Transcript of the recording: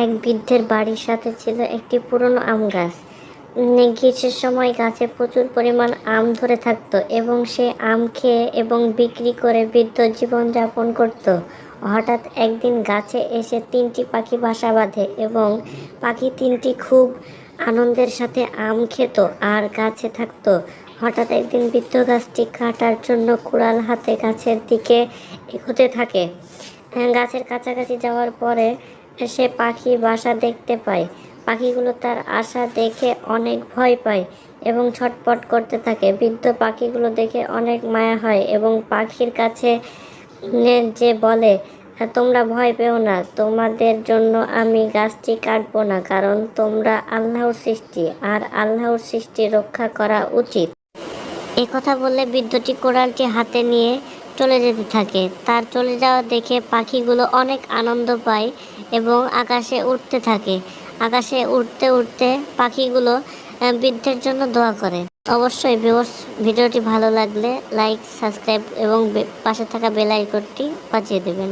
এক বৃদ্ধের বাড়ির সাথে ছিল একটি পুরনো আম গাছ। গ্রীষ্মের সময় গাছে প্রচুর পরিমাণ আম ধরে থাকতো এবং সে আম খেয়ে এবং বিক্রি করে বৃদ্ধ জীবনযাপন করত। হঠাৎ একদিন গাছে এসে 3টি পাখি বাসা বাঁধে এবং পাখি 3টি খুব আনন্দের সাথে আম খেত আর গাছে থাকতো। হঠাৎ একদিন বৃদ্ধ গাছটি কাটার জন্য কুড়াল হাতে গাছের দিকে এগোতে থাকে। গাছের কাছাকাছি যাওয়ার পরে সে পাখি বাসা দেখতে পায়। পাখিগুলো তার আশা দেখে অনেক ভয় পায় এবং ছটফট করতে থাকে। বৃদ্ধ পাখিগুলো দেখে অনেক মায়া হয় এবং পাখির কাছে যে বলে, তোমরা ভয় পেও না, তোমাদের জন্য আমি গাছটি কাটবো না, কারণ তোমরা আল্লাহর সৃষ্টি আর আল্লাহর সৃষ্টি রক্ষা করা উচিত। কথা বললে বৃদ্ধটি কোড়ালটি হাতে নিয়ে চলে যেতে থাকে। তার চলে যাওয়া দেখে পাখিগুলো অনেক আনন্দ পায় এবং আকাশে উড়তে থাকে। আকাশে উড়তে উড়তে পাখিগুলো বৃদ্ধের জন্য দোয়া করে। অবশ্যই ভিডিওটি ভালো লাগলে লাইক, সাবস্ক্রাইব এবং পাশে থাকা বেল আইকনটি বাজিয়ে দেবেন।